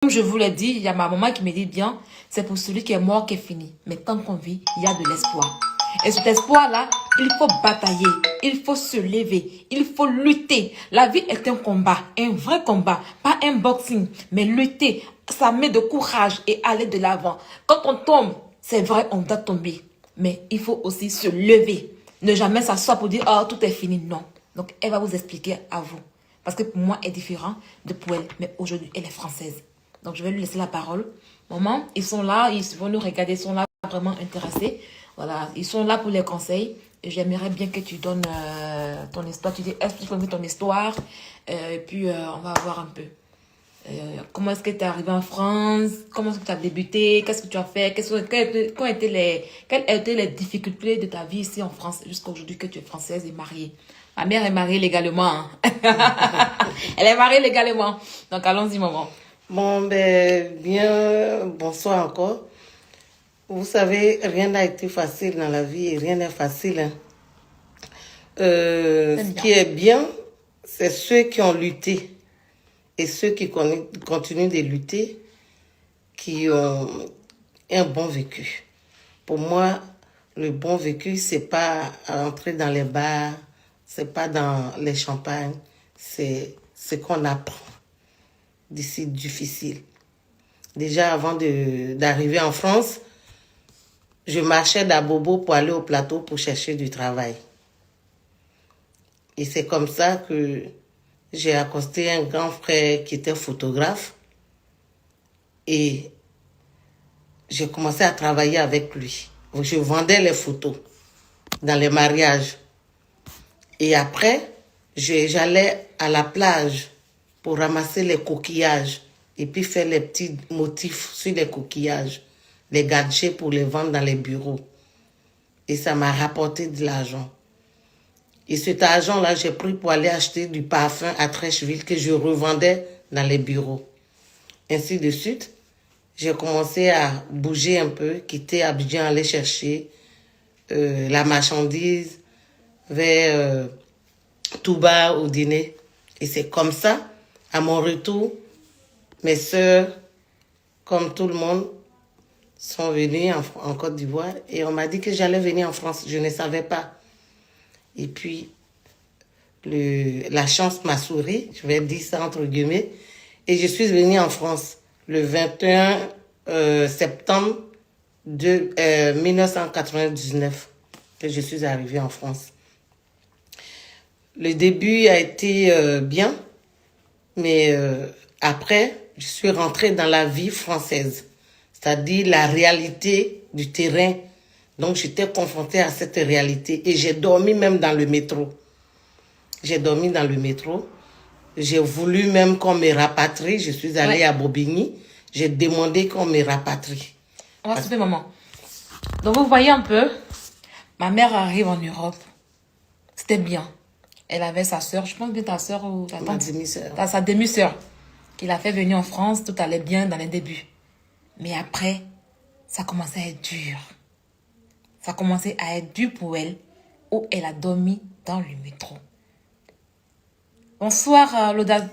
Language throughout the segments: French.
Comme je vous l'ai dit, il y a ma maman qui me dit bien, c'est pour celui qui est mort qui est fini. Mais tant qu'on vit, il y a de l'espoir. Et cet espoir-là, il faut batailler, il faut se lever, il faut lutter. La vie est un combat, un vrai combat, pas un boxing, mais lutter. Ça met de courage et aller de l'avant. Quand on tombe, c'est vrai, on doit tomber. Mais il faut aussi se lever. Ne jamais s'asseoir pour dire, oh, tout est fini. Non. Donc, elle va vous expliquer à vous. Parce que pour moi, elle est différente de pour elle. Mais aujourd'hui, elle est française. Donc, je vais lui laisser la parole. Maman, ils sont là, ils vont nous regarder, ils sont là vraiment intéressés. Voilà, ils sont là pour les conseils. Et j'aimerais bien que tu donnes ton histoire. Tu dis, explique-moi ton histoire. Et puis, on va voir un peu. Comment est-ce que tu es arrivé en France? Comment est-ce que tu as débuté? Qu'est-ce que tu as fait? Quelles étaient les difficultés de ta vie ici en France jusqu'à aujourd'hui que tu es française et mariée? Ma mère est mariée légalement. Hein. Elle est mariée légalement. Donc, allons-y, maman. Bon, ben, bien, bonsoir encore. Vous savez, rien n'a été facile dans la vie et rien n'est facile. Hein. Ce qui est bien, c'est ceux qui ont lutté et ceux qui continuent de lutter qui ont un bon vécu. Pour moi, le bon vécu, c'est pas entrer dans les bars, c'est pas dans les champagnes, c'est ce qu'on apprend d'ici difficile. Déjà, avant d'arriver en France, je marchais d'Abobo pour aller au plateau pour chercher du travail. Et c'est comme ça que j'ai accosté un grand frère qui était photographe. Et j'ai commencé à travailler avec lui. Je vendais les photos dans les mariages. Et après, j'allais à la plage pour ramasser les coquillages et puis faire les petits motifs sur les coquillages, les gadgets pour les vendre dans les bureaux. Et ça m'a rapporté de l'argent. Et cet argent-là, j'ai pris pour aller acheter du parfum à Trècheville que je revendais dans les bureaux. Ainsi de suite, j'ai commencé à bouger un peu, quitter Abidjan, aller chercher la marchandise vers Touba au dîner. Et c'est comme ça, à mon retour, mes sœurs, comme tout le monde, sont venues en Côte d'Ivoire et on m'a dit que j'allais venir en France. Je ne savais pas. Et puis, la chance m'a souri, je vais dire ça entre guillemets, et je suis venue en France le 21 septembre 1999 que je suis arrivée en France. Le début a été bien, mais après, je suis rentrée dans la vie française, c'est-à-dire la réalité du terrain. Donc, j'étais confrontée à cette réalité et j'ai dormi même dans le métro. J'ai dormi dans le métro. J'ai voulu même qu'on me rapatrie. Je suis allée à Bobigny. J'ai demandé qu'on me rapatrie. On va se faire, maman. Donc, vous voyez un peu, ma mère arrive en Europe. C'était bien. Elle avait sa soeur, je pense que ta soeur ou ta tante. Ma demi-sœur. Sa demi-sœur, qui l'a fait venir en France. Tout allait bien dans les débuts. Mais après, ça commençait à être dur. Ça commençait à être dur pour elle, où elle a dormi dans le métro. Bonsoir, l'audace.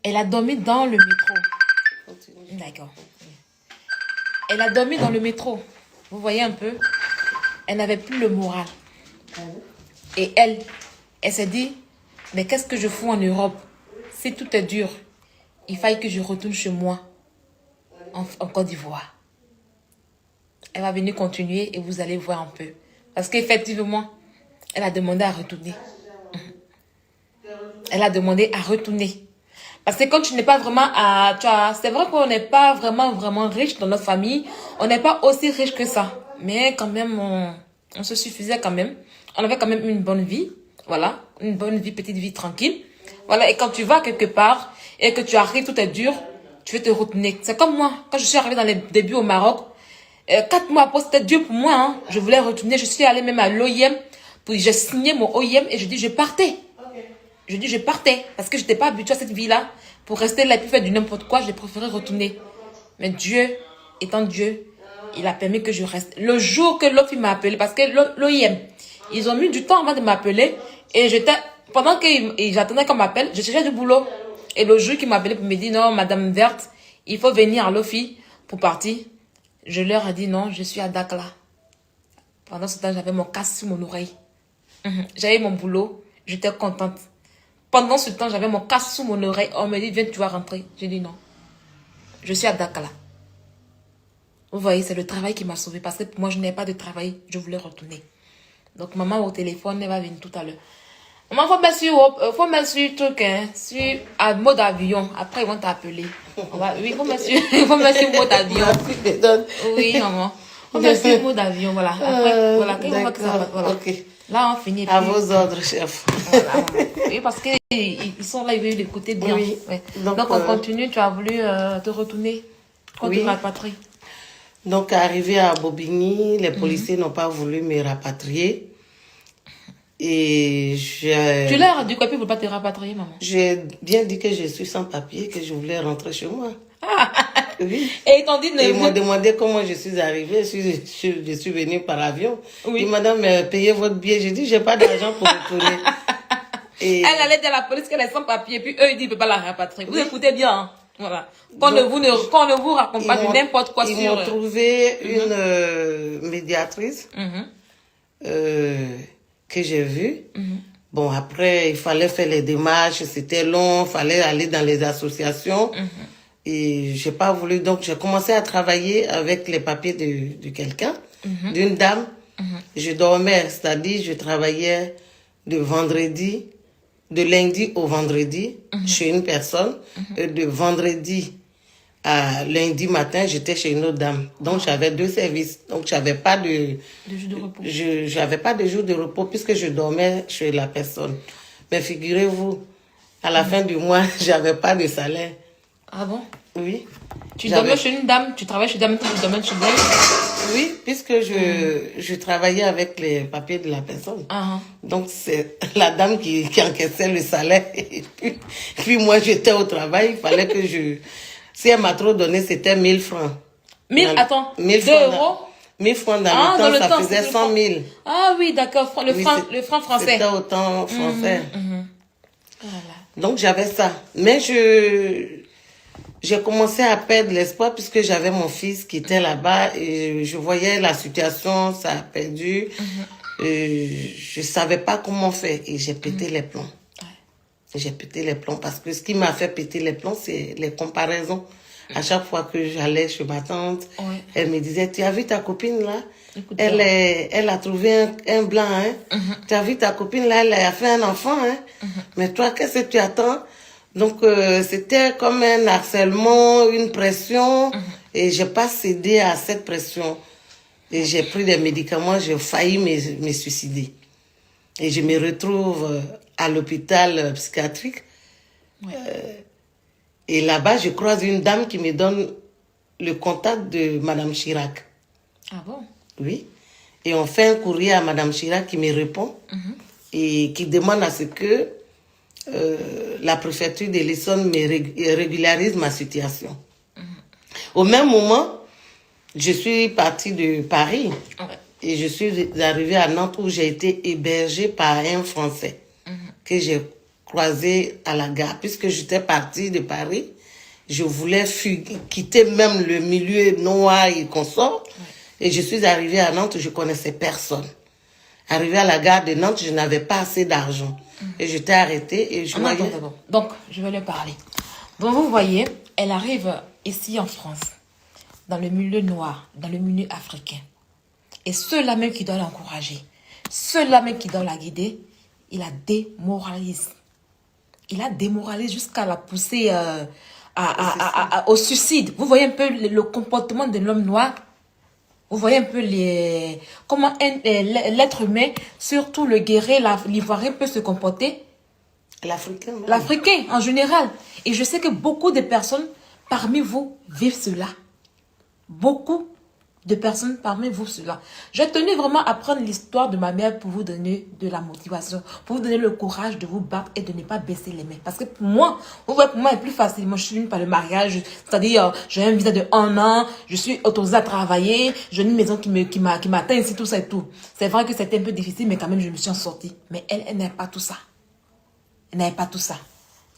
Elle a dormi dans le métro. D'accord. Elle a dormi dans le métro. Vous voyez un peu? Elle n'avait plus le moral. Et elle s'est dit, mais qu'est-ce que je fous en Europe? Si tout est dur, il faille que je retourne chez moi, en Côte d'Ivoire. Elle va venir continuer et vous allez voir un peu. Parce qu'effectivement, elle a demandé à retourner. Elle a demandé à retourner. Parce que quand tu n'es pas vraiment à... C'est vrai qu'on n'est pas vraiment riche dans notre famille. On n'est pas aussi riche que ça. Mais quand même, on se suffisait quand même. On avait quand même une bonne vie. Voilà. Une bonne vie, petite vie tranquille. Voilà. Et quand tu vas quelque part et que tu arrives, tout est dur, tu veux te retourner. C'est comme moi. Quand je suis arrivée dans les débuts au Maroc, 4 mois après, c'était dur pour moi. Hein. Je voulais retourner. Je suis allée même à l'OIM. J'ai signé mon OIM et je dis je partais. Je dis je partais. Parce que je n'étais pas habituée à cette vie-là. Pour rester là et puis faire du n'importe quoi, j'ai préféré retourner. Mais Dieu, étant Dieu, il a permis que je reste. Le jour que l'autre m'a appelé, parce que l'OIM, ils ont mis du temps avant de m'appeler. Et pendant que j'attendais qu'on m'appelle, je cherchais du boulot. Et le jour qui m'a appelé pour me dire, non, Madame Verte, il faut venir à l'OFI pour partir. Je leur ai dit, non, je suis à Dakar. Pendant ce temps, j'avais mon casque sur mon oreille. J'avais mon boulot, j'étais contente. Pendant ce temps, j'avais mon casque sous mon oreille. On me dit, viens, tu vas rentrer. J'ai dit non. Je suis à Dakar. Vous voyez, c'est le travail qui m'a sauvée. Parce que moi, je n'ai pas de travail. Je voulais retourner. Donc, maman au téléphone, elle va venir tout à l'heure. Maman, faut mettre sur truc, hein, sur mode avion. Après, ils vont t'appeler. Oui, faut mettre sur mode avion. Oui, maman. Faut mettre sur mode avion, voilà. Après, voilà, quand on voit que ça va, voilà. Okay. Là, on finit. À vos ordres, chef. Voilà. Oui, parce qu'ils sont là, ils veulent écouter bien. Oui. Ouais. Donc, Donc, on continue. Tu as voulu te retourner quand tu rapatries. Donc, arrivé à Bobigny, les policiers n'ont pas voulu me rapatrier. Et tu leur as dit quoi, puis pour ne pas te rapatrier, maman? J'ai bien dit que je suis sans papier, que je voulais rentrer chez moi. Oui. Et ils t'ont dit... Ils m'ont demandé comment je suis arrivée. Je suis venue par avion. Oui. Ils m'ont dit, mais payez votre billet. J'ai dit, j'ai pas d'argent pour retourner. Et... Elle allait dire à la police qu'elle est sans papier, puis eux, ils disent, ils ne peuvent pas la rapatrier. Vous écoutez bien, hein? Voilà. Qu'on ne vous raconte pas de n'importe quoi sur... Ils m'ont trouvé une médiatrice que j'ai vue. Bon, après, il fallait faire les démarches, c'était long, il fallait aller dans les associations. Et j'ai pas voulu, donc j'ai commencé à travailler avec les papiers de quelqu'un, d'une dame. Je dormais, c'est-à-dire je travaillais de lundi au vendredi chez une personne, et de vendredi à lundi matin, j'étais chez une autre dame. Donc j'avais 2 services. Donc j'avais pas de jour de repos. J'avais pas de jour de repos puisque je dormais chez la personne. Mais figurez-vous, à la fin du mois, j'avais pas de salaire. Ah bon? Oui. Tu dormais chez une dame, tu travaillais chez une dame, tu dormais chez elle? Oui, puisque je travaillais avec les papiers de la personne. Donc c'est la dame qui encaissait le salaire. Et puis moi, j'étais au travail, il fallait que si elle m'a trop donné, c'était 1000 francs. 1000, attends, 1000 2 euros? 1000 francs dans le temps, ça faisait 100 000. Ah oui, d'accord, le franc français. C'était au temps français. Voilà. Donc j'avais ça. Mais j'ai commencé à perdre l'espoir puisque j'avais mon fils qui était là-bas et je voyais la situation, ça a perdu. Je savais pas comment faire et j'ai pété les plombs. J'ai pété les plombs parce que ce qui m'a fait péter les plombs, c'est les comparaisons. À chaque fois que j'allais chez ma tante, elle me disait, tu as vu ta copine là? Elle a trouvé un blanc, hein? Tu as vu ta copine là, elle a fait un enfant, hein? Mais toi, qu'est-ce que tu attends? Donc, c'était comme un harcèlement, une pression, et j'ai pas cédé à cette pression. Et j'ai pris des médicaments, j'ai failli me suicider. Et je me retrouve à l'hôpital psychiatrique. Et là-bas, je croise une dame qui me donne le contact de Madame Chirac. Ah bon? Oui. Et on fait un courrier à Madame Chirac qui me répond et qui demande à ce que la préfecture de l'Essonne me régularise ma situation. Au même moment, je suis partie de Paris et je suis arrivée à Nantes où j'ai été hébergée par un Français que j'ai croisé à la gare. Puisque j'étais partie de Paris, je voulais quitter même le milieu noir et consort. Et je suis arrivée à Nantes, je connaissais personne. Arrivée à la gare de Nantes, je n'avais pas assez d'argent. Et j'étais arrêtée et je voyais... Donc, je vais lui parler. Donc, vous voyez, elle arrive ici en France, dans le milieu noir, dans le milieu africain. Et ceux-là même qui doivent l'encourager, ceux-là même qui doivent la guider, il la démoralise. Il la démoralise jusqu'à la pousser au suicide. Vous voyez un peu le comportement de l'homme noir? Vous voyez un peu comment l'être humain, surtout le guerrier, l'ivoirien peut se comporter? L'Africain. L'Africain en général. Et je sais que beaucoup de personnes parmi vous vivent cela. Beaucoup de personnes parmi vous cela. J'ai tenu vraiment à prendre l'histoire de ma mère pour vous donner de la motivation, pour vous donner le courage de vous battre et de ne pas baisser les mains. Parce que pour moi, vous voyez, pour moi, c'est plus facile. Moi, je suis venue par le mariage, c'est-à-dire, j'ai un visa de 1 an, je suis autorisée à travailler, j'ai une maison qui m'atteint ici, tout ça et tout. C'est vrai que c'était un peu difficile, mais quand même, je me suis en sortie. Mais elle n'aime pas tout ça. Elle n'aime pas tout ça.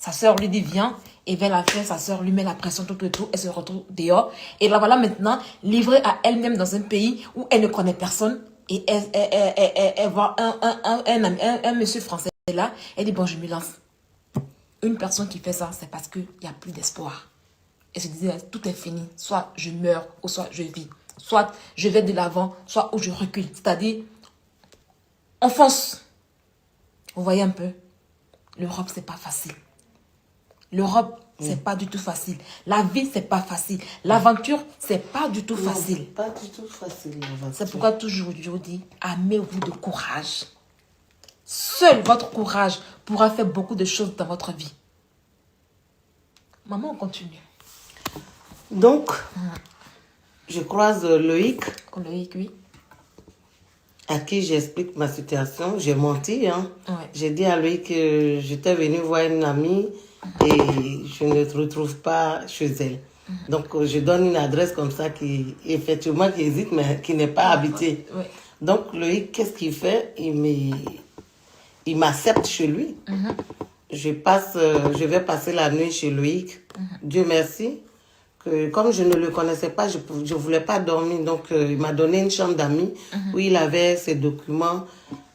Sa sœur lui dit viens. Et vers la fin, sa sœur lui met la pression tout et tout. Elle se retrouve dehors. Et la voilà maintenant livrée à elle-même dans un pays où elle ne connaît personne. Et elle voit un monsieur français là. Elle dit bon, je me lance. Une personne qui fait ça, c'est parce qu'il n'y a plus d'espoir. Elle se disait tout est fini. Soit je meurs ou soit je vis. Soit je vais de l'avant, soit où je recule. C'est-à-dire, on fonce. Vous voyez un peu? L'Europe, c'est pas facile. L'Europe, c'est pas du tout facile. La vie, c'est pas facile. L'aventure, c'est pas du tout facile. Non, pas du tout facile, l'aventure. C'est pourquoi toujours je vous dis, armez-vous de courage. Seul votre courage pourra faire beaucoup de choses dans votre vie. Maman, on continue. Donc, je croise Loïc. Loïc, oui. À qui j'explique ma situation. J'ai menti. Hein. Ouais. J'ai dit à Loïc que j'étais venue voir une amie et je ne te retrouve pas chez elle. Donc, je donne une adresse comme ça qui, effectivement, qui hésite, mais qui n'est pas habitée. Ouais. Donc, Loïc, qu'est-ce qu'il fait? Il m'accepte chez lui. Je vais passer la nuit chez Loïc. Dieu merci. Que, comme je ne le connaissais pas, je ne voulais pas dormir. Donc, il m'a donné une chambre d'amis où il avait ses documents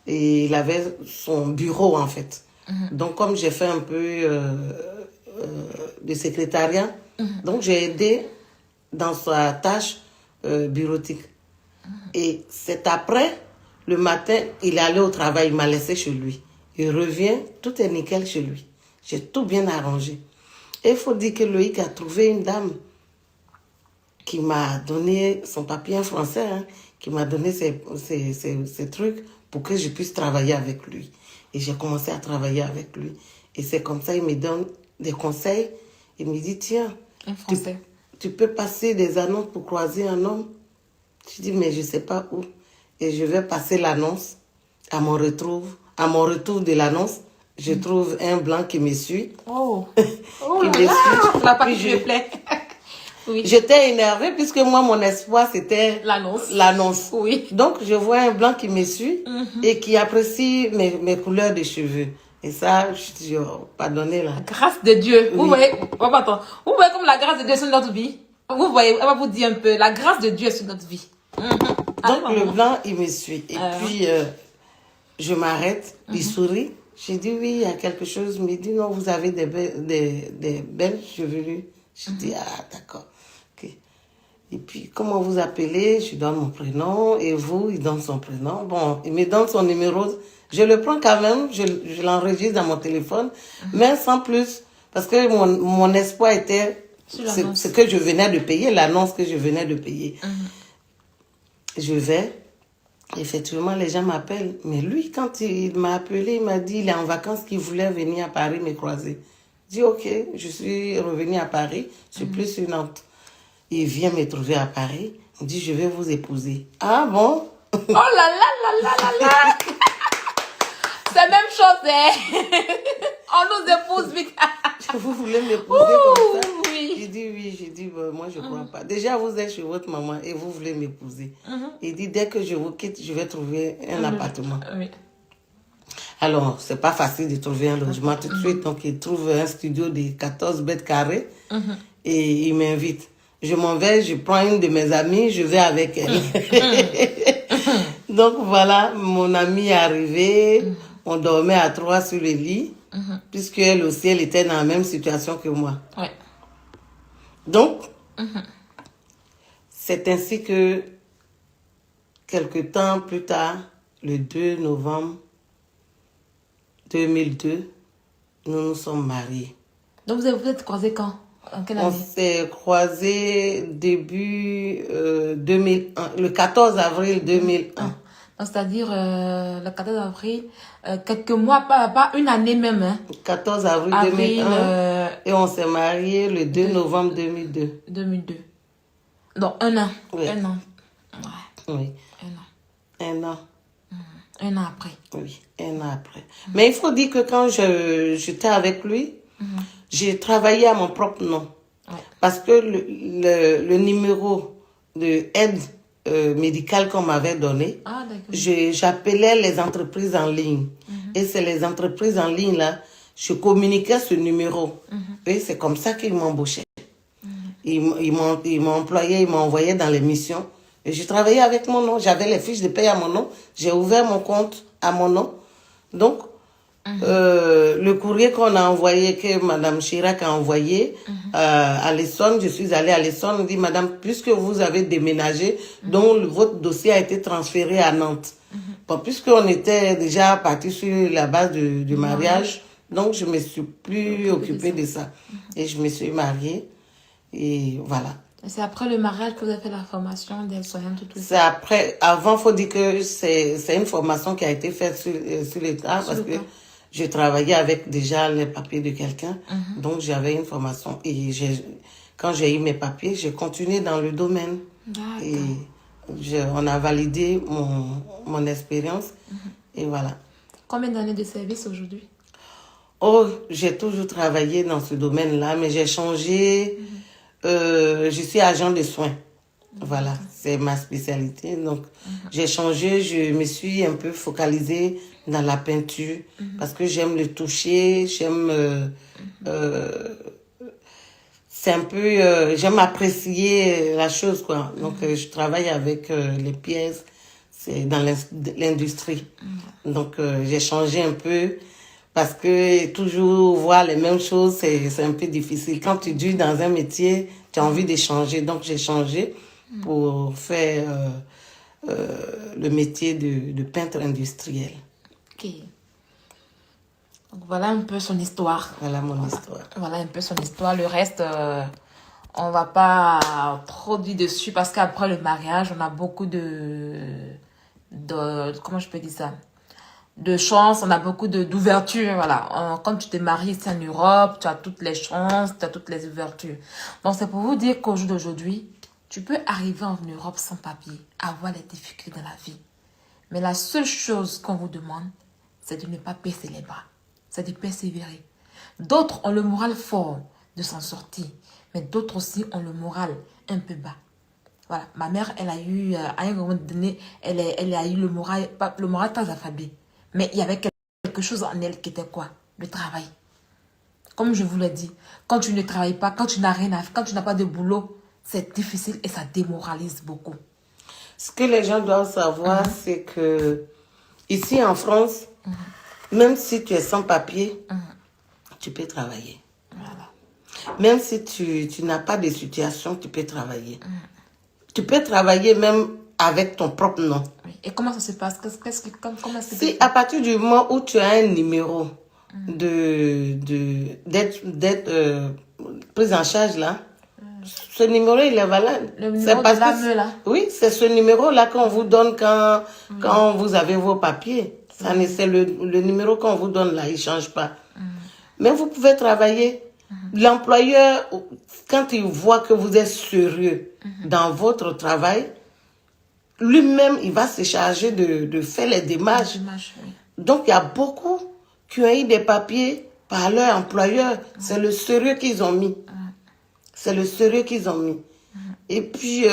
et il avait son bureau, en fait. Donc, comme j'ai fait un peu de secrétariat, donc j'ai aidé dans sa tâche bureautique. Et c'est après, le matin, il est allé au travail, il m'a laissé chez lui. Il revient, tout est nickel chez lui. J'ai tout bien arrangé. Et il faut dire que Loïc a trouvé une dame qui m'a donné son papier en français, hein, qui m'a donné ses trucs pour que je puisse travailler avec lui. Et j'ai commencé à travailler avec lui. Et c'est comme ça, il me donne des conseils. Il me dit, tiens, tu peux passer des annonces pour croiser un homme. Je dis, mais je ne sais pas où. Et je vais passer l'annonce. À mon retour de l'annonce, je trouve un blanc qui me suit. Oh, qui me suit. La partie me plaît. Oui. J'étais énervée puisque moi, mon espoir, c'était l'annonce. Oui. Donc, je vois un blanc qui me suit et qui apprécie mes couleurs de cheveux. Et ça, je dis, oh, pardonnez là. La grâce de Dieu. Oui. Vous voyez, vous voyez comme la grâce de Dieu est sur notre vie. Vous voyez, elle va vous dire un peu, la grâce de Dieu est sur notre vie. Donc, le blanc, il me suit. Et puis, je m'arrête, il sourit. J'ai dit, oui, il y a quelque chose. Il me dit, non, vous avez des belles chevelures. Je dis, ah, d'accord. Okay. Et puis, comment vous appelez? Je donne mon prénom. Et vous, il donne son prénom. Bon, il me donne son numéro. Je le prends quand même. Je l'enregistre dans mon téléphone. Mais sans plus. Parce que mon espoir était ce que je venais de payer, l'annonce que je venais de payer. Je vais. Effectivement, les gens m'appellent. Mais lui, quand il m'a appelé, il m'a dit il est en vacances, qu'il voulait venir à Paris me croiser. Je dis ok, je suis revenue à Paris, je suis plus sur Nantes. Il vient me trouver à Paris, il me dit je vais vous épouser. Ah bon? Oh là là là là là là. C'est même chose, hein. On nous épouse vite. Vous voulez m'épouser comme ça? Oui. J'ai dit oui, j'ai dit moi je crois pas. Déjà vous êtes chez votre maman et vous voulez m'épouser. Il dit dès que je vous quitte, je vais trouver un appartement. Oui. Alors, c'est pas facile de trouver un logement tout de suite. Donc, il trouve un studio de 14 mètres carrés et il m'invite. Je m'en vais, je prends une de mes amies, je vais avec elle. Donc, voilà, mon amie est arrivée. On dormait à 3 sur le lit, puisque elle aussi, elle était dans la même situation que moi. Ouais. Donc, c'est ainsi que, quelque temps plus tard, le 2 novembre 2002, nous nous sommes mariés. Donc, vous êtes croisés quand? En quelle année? On s'est croisés début 2001, le 14 avril 2001. C'est-à-dire le 14 avril, quelques mois, pas une année même. Hein. 14 avril 2001. Et on s'est mariés le 2 novembre 2002. 2002. Donc, un an. Oui. Un an. Ouais. Oui. Un an. Un an après. Oui, un an après. Mais il faut dire que quand j'étais avec lui, j'ai travaillé à mon propre nom. Ouais. Parce que le numéro de aide médicale qu'on m'avait donné, j'appelais les entreprises en ligne. Et c'est les entreprises en ligne là, je communiquais ce numéro. Et c'est comme ça qu'ils m'embauchaient. Ils m'employaient, ils m'envoyaient dans les missions. Et je travaillais avec mon nom. J'avais les fiches de paye à mon nom. J'ai ouvert mon compte à mon nom. Donc, le courrier qu'on a envoyé, que Mme Chirac a envoyé à l'Essonne, je suis allée à l'Essonne, on dit, Madame, puisque vous avez déménagé, donc votre dossier a été transféré à Nantes. Bon, puisqu'on était déjà parti sur la base du mariage, donc je me suis plus occupée de ça. Et je me suis mariée. Et voilà. C'est après le mariage que vous avez fait la formation d'aide-soignante tout ça? C'est après. Avant, il faut dire que c'est une formation qui a été faite sur l'État parce que je travaillais avec déjà les papiers de quelqu'un. Donc, j'avais une formation. Et quand j'ai eu mes papiers, j'ai continué dans le domaine. Et on a validé mon expérience. Et voilà. Combien d'années de service aujourd'hui? Oh, j'ai toujours travaillé dans ce domaine-là, mais j'ai changé. Je suis agent de soins. Voilà, c'est ma spécialité. Donc, j'ai changé, je me suis un peu focalisée dans la peinture parce que j'aime le toucher, j'aime... c'est un peu... j'aime apprécier la chose, quoi. Donc, je travaille avec les pièces, c'est dans l'industrie. Donc, j'ai changé un peu parce que toujours voir les mêmes choses, c'est un peu difficile. Quand tu dures dans un métier, tu as envie de changer. Donc, j'ai changé pour faire le métier de peintre industriel. Ok. Donc, voilà un peu son histoire. Voilà mon histoire. Voilà un peu son histoire. Le reste, on va pas trop dire dessus parce qu'après le mariage, on a beaucoup comment je peux dire ça? De chance, on a beaucoup d'ouverture, voilà. Quand tu te maries ici en Europe, tu as toutes les chances, tu as toutes les ouvertures. Donc, c'est pour vous dire qu'au jour d'aujourd'hui, tu peux arriver en Europe sans papier, avoir des difficultés dans la vie. Mais la seule chose qu'on vous demande, c'est de ne pas baisser les bras. C'est de persévérer. D'autres ont le moral fort de s'en sortir, mais d'autres aussi ont le moral un peu bas. Voilà, ma mère, elle a eu, à un moment donné, elle a eu le moral très affabli. Mais il y avait quelque chose en elle qui était quoi? Le travail. Comme je vous l'ai dit, quand tu ne travailles pas, quand tu n'as rien à faire, quand tu n'as pas de boulot, c'est difficile et ça démoralise beaucoup. Ce que les gens doivent savoir, c'est que ici en France, même si tu es sans papier, tu peux travailler. Voilà. Même si tu n'as pas de situation, tu peux travailler. Tu peux travailler même avec ton propre nom. Oui. Et comment ça se passe? Comment Si à partir du moment où tu as un numéro d'être prise en charge là, ce numéro il est valable. Le numéro de l'AME là? Oui, c'est ce numéro là qu'on vous donne quand vous avez vos papiers. C'est le numéro qu'on vous donne là, il ne change pas. Mais vous pouvez travailler. L'employeur, quand il voit que vous êtes sérieux dans votre travail, lui-même, il va se charger de faire les démarches. Oui. Donc, il y a beaucoup qui ont eu des papiers par leur employeur. C'est le sérieux qu'ils ont mis. C'est le sérieux qu'ils ont mis. Et puis,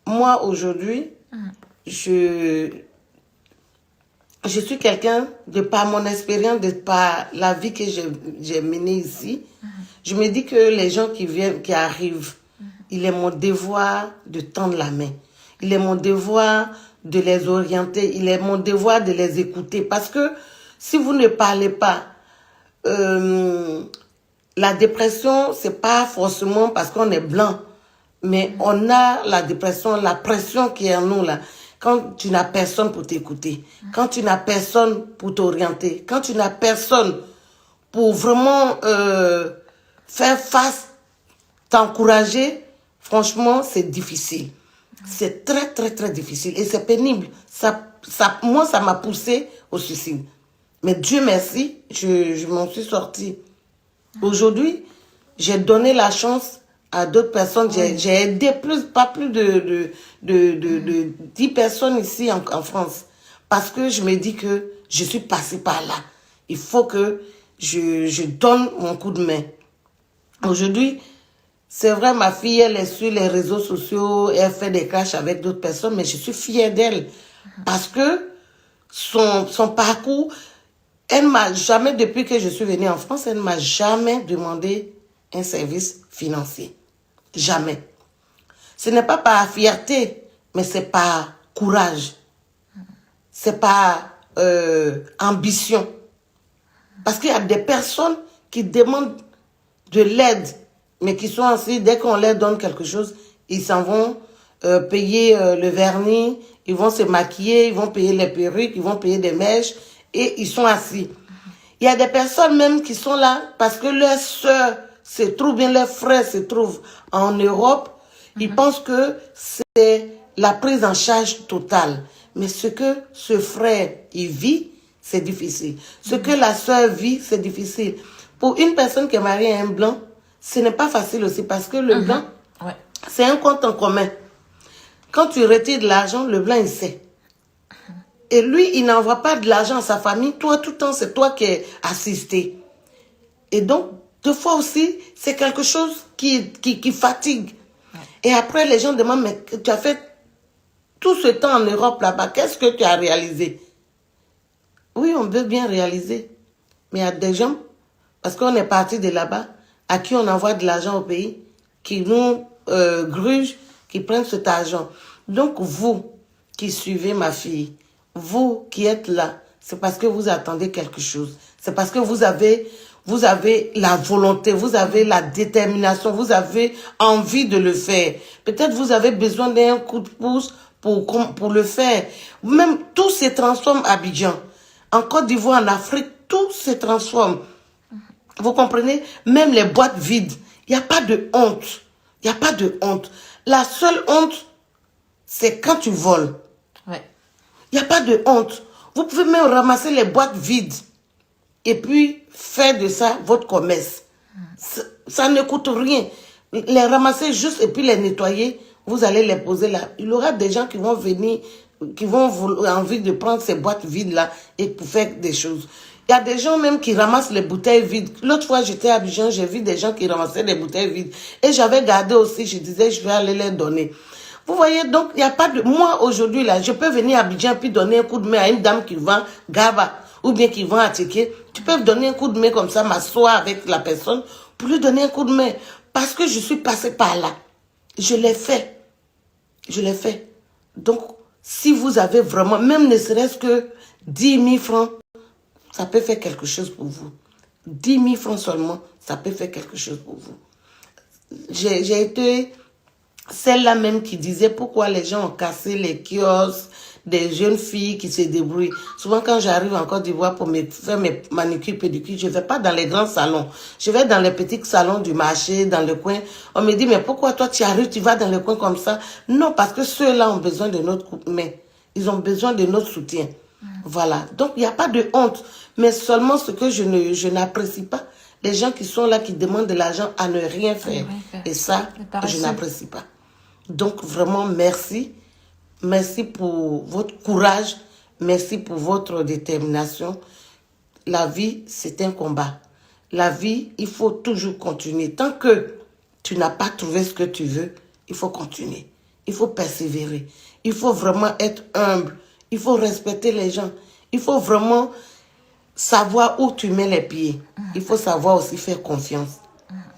moi, aujourd'hui, je suis quelqu'un, de par mon expérience, de par la vie que j'ai menée ici, je me dis que les gens qui arrivent, il est mon devoir de tendre la main. Il est mon devoir de les orienter. Il est mon devoir de les écouter. Parce que si vous ne parlez pas, la dépression, c'est pas forcément parce qu'on est blanc. Mais on a la dépression, la pression qui est en nous là. Quand tu n'as personne pour t'écouter, quand tu n'as personne pour t'orienter, quand tu n'as personne pour vraiment faire face, t'encourager, franchement, c'est difficile. C'est très, très, très difficile et c'est pénible. Moi, ça m'a poussé au suicide. Mais Dieu merci, je m'en suis sortie. Aujourd'hui, j'ai donné la chance à d'autres personnes. J'ai aidé pas plus de 10 personnes ici en France. Parce que je me dis que je suis passée par là. Il faut que je donne mon coup de main. Aujourd'hui, c'est vrai, ma fille, elle est sur les réseaux sociaux, elle fait des clashs avec d'autres personnes, mais je suis fière d'elle. Parce que son parcours, Elle ne m'a jamais, depuis que je suis venue en France, elle ne m'a jamais demandé un service financier. Jamais. Ce n'est pas par fierté, mais c'est par courage. C'est par ambition. Parce qu'il y a des personnes qui demandent de l'aide, mais qui sont ainsi, dès qu'on leur donne quelque chose, ils s'en vont payer le vernis, ils vont se maquiller, ils vont payer les perruques, ils vont payer des mèches, et ils sont assis. Il y a des personnes même qui sont là parce que leurs soeurs se trouvent, bien leurs frères se trouvent en Europe. Ils pensent que c'est la prise en charge totale. Mais ce que ce frère il vit, c'est difficile. Ce que la soeur vit, c'est difficile. Pour une personne qui est mariée à un blanc, ce n'est pas facile aussi parce que le blanc, c'est un compte en commun. Quand tu retires de l'argent, le blanc, il sait. Et lui, il n'envoie pas de l'argent à sa famille. Toi, tout le temps, c'est toi qui es assisté. Et donc, deux fois aussi, c'est quelque chose qui fatigue. Et après, les gens demandent, mais tu as fait tout ce temps en Europe là-bas, qu'est-ce que tu as réalisé? Oui, on veut bien réaliser. Mais il y a des gens, parce qu'on est parti de là-bas, à qui on envoie de l'argent au pays, qui nous grugent, qui prennent cet argent. Donc, vous qui suivez ma fille, vous qui êtes là, c'est parce que vous attendez quelque chose. C'est parce que vous avez la volonté, vous avez la détermination, vous avez envie de le faire. Peut-être vous avez besoin d'un coup de pouce pour le faire. Même tout se transforme à Abidjan. En Côte d'Ivoire, en Afrique, tout se transforme. Vous comprenez? Même les boîtes vides. Il n'y a pas de honte. Il n'y a pas de honte. La seule honte, c'est quand tu voles. Ouais. Il n'y a pas de honte. Vous pouvez même ramasser les boîtes vides et puis faire de ça votre commerce. Ça ne coûte rien. Les ramasser juste et puis les nettoyer, vous allez les poser là. Il y aura des gens qui vont venir, qui vont avoir envie de prendre ces boîtes vides là et pour faire des choses. Il y a des gens même qui ramassent les bouteilles vides. L'autre fois, j'étais à Abidjan, j'ai vu des gens qui ramassaient des bouteilles vides. Et j'avais gardé aussi, je disais, je vais aller les donner. Vous voyez, donc, il n'y a pas de... Moi, aujourd'hui, là, je peux venir à Abidjan puis donner un coup de main à une dame qui vend Gaba ou bien qui vend Attiqué. Tu peux donner un coup de main comme ça, m'asseoir avec la personne pour lui donner un coup de main. Parce que je suis passée par là. Je l'ai fait. Je l'ai fait. Donc, si vous avez vraiment, même ne serait-ce que 10 000 francs, ça peut faire quelque chose pour vous. 10 000 francs seulement, ça peut faire quelque chose pour vous. J'ai été celle-là même qui disait pourquoi les gens ont cassé les kiosques des jeunes filles qui se débrouillent. Souvent, quand j'arrive en Côte d'Ivoire pour faire mes manicures, pédicures, je ne vais pas dans les grands salons. Je vais dans les petits salons du marché, dans le coin. On me dit, mais pourquoi toi tu arrives, tu vas dans le coin comme ça? Non, parce que ceux-là ont besoin de notre coup de main. Ils ont besoin de notre soutien. Voilà. Donc, il n'y a pas de honte. Mais seulement ce que je n'apprécie pas, les gens qui sont là, qui demandent de l'argent à ne rien faire. Et ça, je n'apprécie pas. Donc, vraiment, merci. Merci pour votre courage. Merci pour votre détermination. La vie, c'est un combat. La vie, il faut toujours continuer. Tant que tu n'as pas trouvé ce que tu veux, il faut continuer. Il faut persévérer. Il faut vraiment être humble. Il faut respecter les gens. Il faut vraiment savoir où tu mets les pieds. Il faut savoir aussi faire confiance.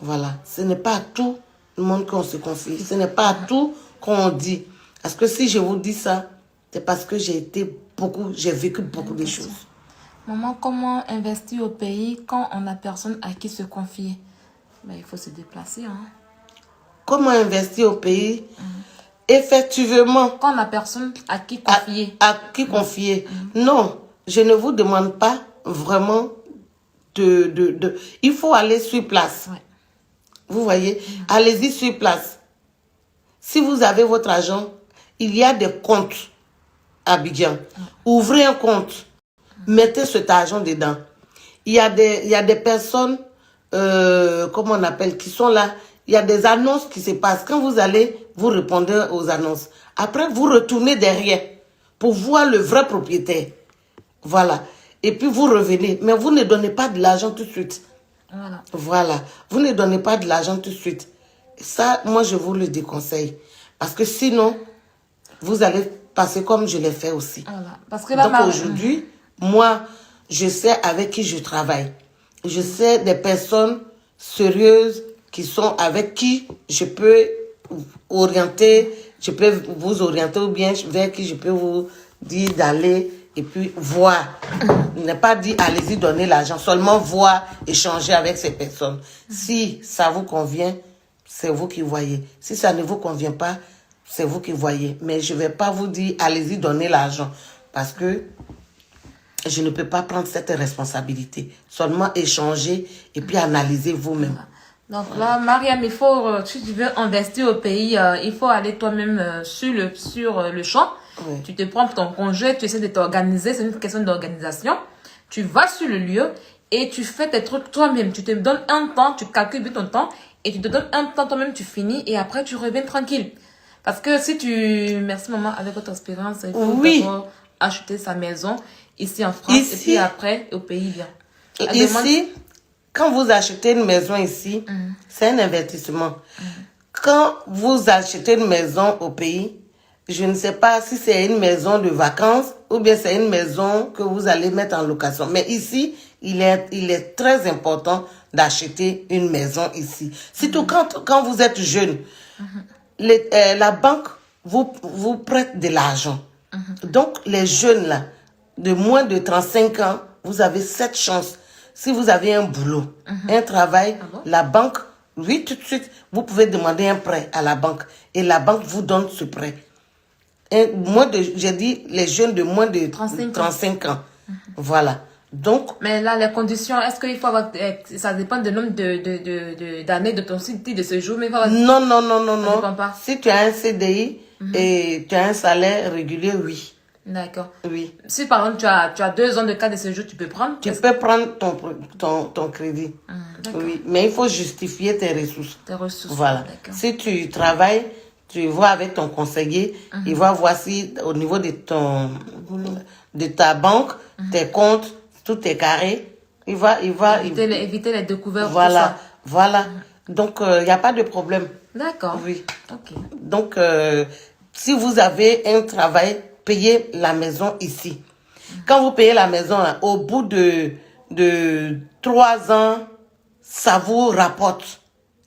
Voilà. Ce n'est pas à tout le monde qu'on se confie. Ce n'est pas à tout qu'on dit. Parce que si je vous dis ça, c'est parce que j'ai vécu beaucoup de choses. Maman, comment investir au pays quand on n'a personne à qui se confier? Ben, il faut se déplacer. Hein. Comment investir au pays? Effectivement. Quand on n'a personne à qui confier. À qui confier. Non, je ne vous demande pas vraiment il faut aller sur place. Ouais. Vous voyez? Allez-y sur place. Si vous avez votre argent, il y a des comptes à Abidjan. Ouvrez un compte. Mettez cet argent dedans. Il y a des personnes, comment on appelle, qui sont là. Il y a des annonces qui se passent. Quand vous allez, vous répondez aux annonces. Après, vous retournez derrière pour voir le vrai propriétaire. Voilà. Et puis, vous revenez. Mais vous ne donnez pas de l'argent tout de suite. Voilà. Vous ne donnez pas de l'argent tout de suite. Ça, moi, je vous le déconseille. Parce que sinon, vous allez passer comme je l'ai fait aussi. Voilà. Parce que là, donc, aujourd'hui, moi, je sais avec qui je travaille. Je sais des personnes sérieuses qui sont avec qui je peux orienter, je peux vous orienter ou bien vers qui je peux vous dire d'aller et puis voir. Ne pas dire allez-y donner l'argent, seulement voir, échanger avec ces personnes. Si ça vous convient, c'est vous qui voyez. Si ça ne vous convient pas, c'est vous qui voyez. Mais je ne vais pas vous dire allez-y donner l'argent parce que je ne peux pas prendre cette responsabilité. Seulement échanger et puis analyser vous-même. Donc là, Mariam, il faut, si tu veux investir au pays, il faut aller toi-même sur le champ. Oui. Tu te prends ton congé, tu essaies de t'organiser, c'est une question d'organisation. Tu vas sur le lieu et tu fais tes trucs toi-même. Tu te donnes un temps, tu calcules bien ton temps et tu te donnes un temps toi-même, tu finis et après tu reviens tranquille. Parce que si tu... Merci maman, avec votre expérience, il faut d'abord acheter sa maison ici en France et puis après au pays bien. Ici, quand vous achetez une maison ici, c'est un investissement. Quand vous achetez une maison au pays, je ne sais pas si c'est une maison de vacances ou bien c'est une maison que vous allez mettre en location. Mais ici, il est très important d'acheter une maison ici. Surtout quand vous êtes jeune, la banque vous prête de l'argent. Donc, les jeunes là, de moins de 35 ans, vous avez cette chance. Si vous avez un boulot, un travail, la banque, oui, tout de suite, vous pouvez demander un prêt à la banque. Et la banque vous donne ce prêt. J'ai dit les jeunes de moins de 35 ans. Voilà. Donc, mais là, les conditions, est-ce qu'il faut avoir... Ça dépend du nombre d'années de ton titre de séjour, mais non. Ça dépend pas. Si tu as un CDI et tu as un salaire régulier, oui. D'accord. Oui. Si par exemple tu as 2 ans de cas de séjour, tu peux prendre? Tu peux prendre ton crédit. Oui, mais il faut justifier tes ressources. Tes ressources. Voilà. Si tu travailles, tu vois avec ton conseiller, il va voir si au niveau de ta banque, tes comptes, tout est carré. Il va éviter les découvertes. Voilà. Donc, il n'y a pas de problème. D'accord. Oui. Ok. Donc, si vous avez un travail, payez la maison ici. Quand vous payez la maison, là, au bout de 3 ans, ça vous rapporte.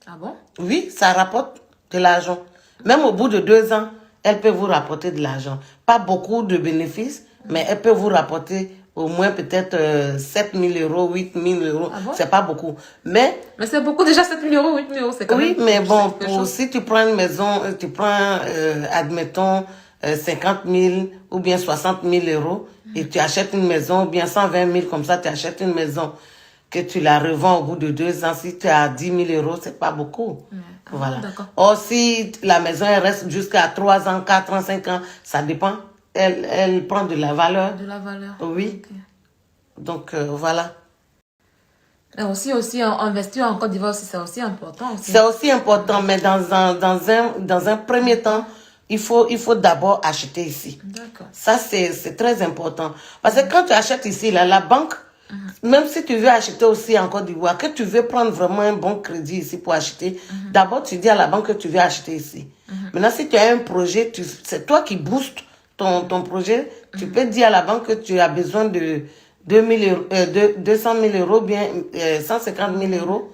Ah bon? Oui, ça rapporte de l'argent. Même au bout de 2 ans, elle peut vous rapporter de l'argent. Pas beaucoup de bénéfices, mais elle peut vous rapporter au moins peut-être 7 000 euros, 8 000 euros. Ah bon? C'est pas beaucoup. Mais c'est beaucoup déjà, 7 000 euros, 8 000 euros. C'est quand même mais bon, si tu prends une maison, tu prends, admettons, 50 000 ou bien 60 000 euros et tu achètes une maison ou bien 120 000 comme ça, tu achètes une maison que tu la revends au bout de 2 ans. Si tu as 10 000 euros, c'est pas beaucoup. Voilà. Or, si la maison elle reste jusqu'à 3 ans, 4 ans, 5 ans, ça dépend. Elle prend de la valeur. De la valeur. Oui. Okay. Donc, voilà. Et aussi investir en Côte d'Ivoire, c'est aussi important. C'est aussi important, mais dans un premier temps, il faut d'abord acheter ici. D'accord. Ça, c'est très important. Parce que quand tu achètes ici, là, la banque, même si tu veux acheter aussi en Côte d'Ivoire, que tu veux prendre vraiment un bon crédit ici pour acheter, d'abord tu dis à la banque que tu veux acheter ici. Maintenant, si tu as un projet, c'est toi qui boostes ton projet, tu peux dire à la banque que tu as besoin de 200 000 euros, bien 150 000 euros.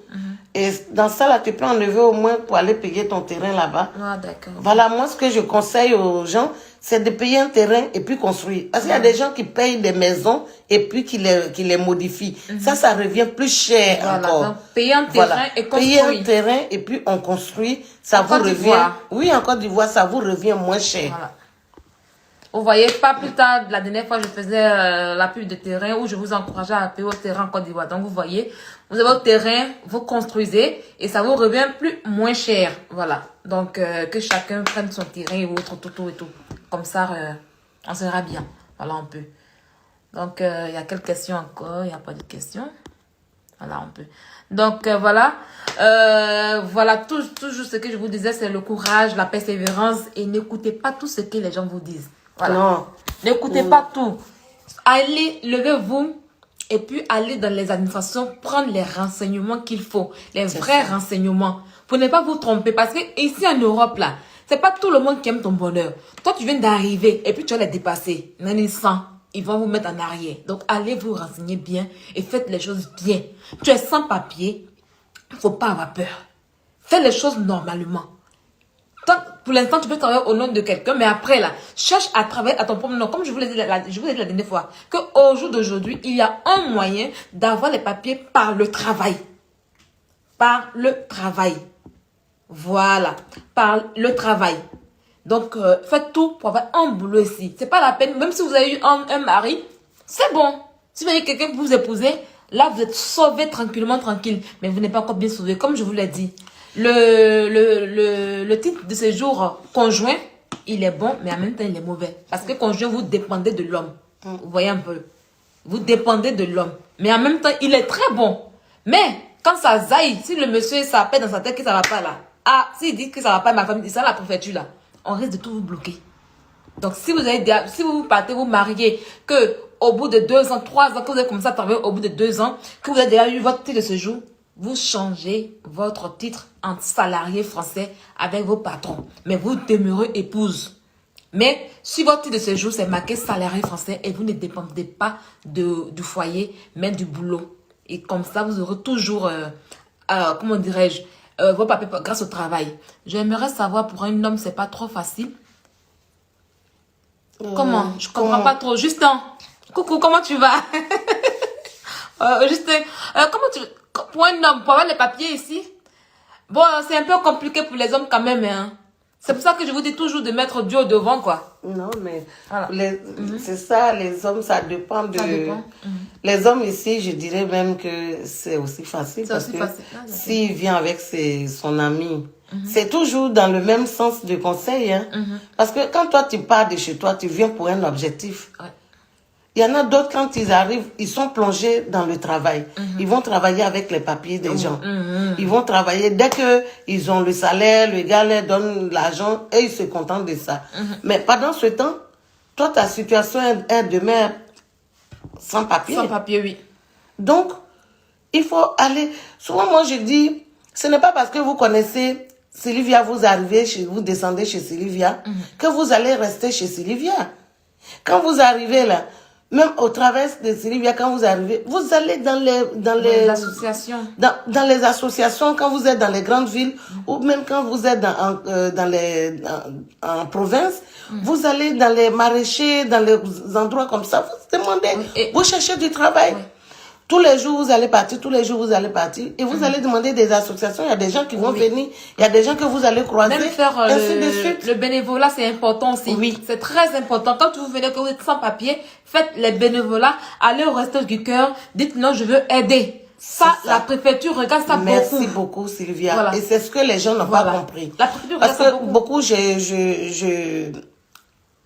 Et dans ça, là, tu peux enlever au moins pour aller payer ton terrain là-bas. Ah, d'accord. Voilà, moi, ce que je conseille aux gens, c'est de payer un terrain et puis construire. Parce qu'il y a des gens qui payent des maisons et puis qui les modifient. Ça revient plus cher encore. Donc, payer un terrain et construire. Payer un terrain et puis on construit, ça vous revient. Oui, en Côte d'Ivoire, ça vous revient moins cher. Voilà. Vous voyez, pas plus tard, la dernière fois, je faisais la pub de terrain où je vous encourageais à payer au terrain en Côte d'Ivoire. Donc, vous voyez, vous avez votre terrain, vous construisez et ça vous revient moins cher. Voilà. Donc, que chacun prenne son terrain ou autre, tout et tout. Comme ça, on sera bien. Voilà, on peut. Donc, il y a quelques questions encore. Il n'y a pas de questions. Voilà, on peut. Donc, voilà. Voilà, toujours ce que je vous disais, c'est le courage, la persévérance et n'écoutez pas tout ce que les gens vous disent. Voilà. Non. N'écoutez pas tout. Allez, levez-vous et puis allez dans les administrations prendre les renseignements qu'il faut. Les vrais renseignements. Pour ne pas vous tromper. Parce que ici en Europe, là, c'est pas tout le monde qui aime ton bonheur. Toi, tu viens d'arriver et puis tu vas les dépasser. Nani 100. ils vont vous mettre en arrière. Donc, allez vous renseigner bien et faites les choses bien. Tu es sans papier, il ne faut pas avoir peur. Fais les choses normalement. Pour l'instant, tu peux travailler au nom de quelqu'un, mais après, là, cherche à travailler à ton propre nom. Comme je vous l'ai dit, la dernière fois, qu'au jour d'aujourd'hui, il y a un moyen d'avoir les papiers par le travail. Par le travail. Voilà. Par le travail. Donc, faites tout pour avoir un boulot ici. C'est pas la peine, même si vous avez eu un mari, c'est bon. Si vous avez quelqu'un pour vous épouser, là, vous êtes sauvé tranquillement, tranquille. Mais vous n'êtes pas encore bien sauvé, comme je vous l'ai dit. Le titre de séjour conjoint, il est bon, mais en même temps, il est mauvais. Parce que conjoint, vous dépendez de l'homme. Vous voyez un peu. Vous dépendez de l'homme. Mais en même temps, il est très bon. Mais, quand ça zaille, si le monsieur s'appelle dans sa tête que ça va pas là, ah, s'il dit que ça va pas, ma famille, ça la préfecture là, on risque de tout vous bloquer. Donc, si vous partez vous marier, que au bout de 2 ans, 3 ans, que vous avez commencé à travailler au bout de 2 ans, que vous avez déjà eu votre titre de séjour, vous changez votre titre en salarié français avec vos patrons. Mais vous demeurez épouse. Mais si votre titre de séjour, c'est marqué salarié français et vous ne dépendez pas du foyer, mais du boulot. Et comme ça, vous aurez toujours, comment dirais-je, vos papiers grâce au travail. J'aimerais savoir, pour un homme, c'est pas trop facile. Comment? Je comprends pas trop. Justin, coucou, comment tu vas? Justin, comment tu... Pour un homme, pour avoir les papiers ici, bon, c'est un peu compliqué pour les hommes quand même, hein. C'est pour ça que je vous dis toujours de mettre Dieu devant, quoi. Non, mais voilà. C'est ça, les hommes, ça dépend de... Les hommes ici, je dirais même que c'est aussi facile. Parce que s'il vient avec son ami, c'est toujours dans le même sens de conseil. Hein. Parce que quand toi, tu pars de chez toi, tu viens pour un objectif. Ouais. Il y en a d'autres, quand ils arrivent, ils sont plongés dans le travail. Ils vont travailler avec les papiers des gens. Ils vont travailler, dès qu'ils ont le salaire, le gars leur donne l'argent et ils se contentent de ça. Mais pendant ce temps, toi, ta situation est demeure sans papier. Sans papier, oui. Donc, il faut aller... Souvent, moi, je dis, ce n'est pas parce que vous connaissez Sylvia, vous descendez chez Sylvia, que vous allez rester chez Sylvia. Quand vous arrivez là, même au travers de Sylvia, quand vous arrivez, vous allez dans les associations. Dans les associations, quand vous êtes dans les grandes villes, ou même quand vous êtes en province, vous allez dans les maraîchers, dans les endroits comme ça, vous demandez, vous cherchez du travail. Oui. Tous les jours, vous allez partir, et vous allez demander des associations. Il y a des gens qui vont venir, il y a des gens que vous allez croiser. Même faire le bénévolat, c'est important aussi. Oui. C'est très important. Quand vous venez, que vous êtes sans papier, faites les bénévolats, allez au resto du cœur, dites non, je veux aider. Ça, la préfecture regarde ça beaucoup. Merci beaucoup, Sylvia. Voilà. Et c'est ce que les gens n'ont pas compris. La préfecture regarde ça beaucoup, je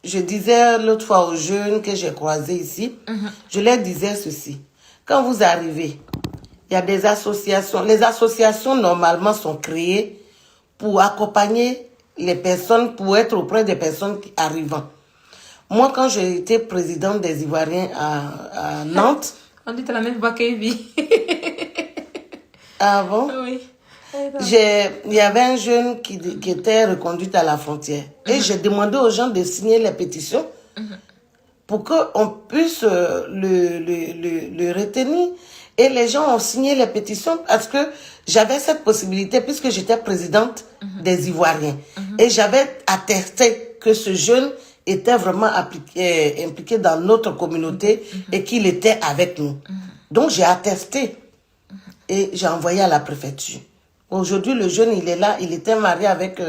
disais l'autre fois aux jeunes que j'ai croisés ici, je leur disais ceci. Quand vous arrivez, il y a des associations. Les associations, normalement, sont créées pour accompagner les personnes, pour être auprès des personnes qui arrivent. Moi, quand j'ai été présidente des Ivoiriens à Nantes... On dit la même voix qu'Evie. Ah bon? Oui. Il y avait un jeune qui était reconduit à la frontière. Et j'ai demandé aux gens de signer les pétitions pour qu'on puisse le retenir. Et les gens ont signé les pétitions parce que j'avais cette possibilité puisque j'étais présidente des Ivoiriens. Et j'avais attesté que ce jeune était vraiment impliqué dans notre communauté et qu'il était avec nous. Donc j'ai attesté et j'ai envoyé à la préfecture. Aujourd'hui, le jeune, il est là, il était marié avec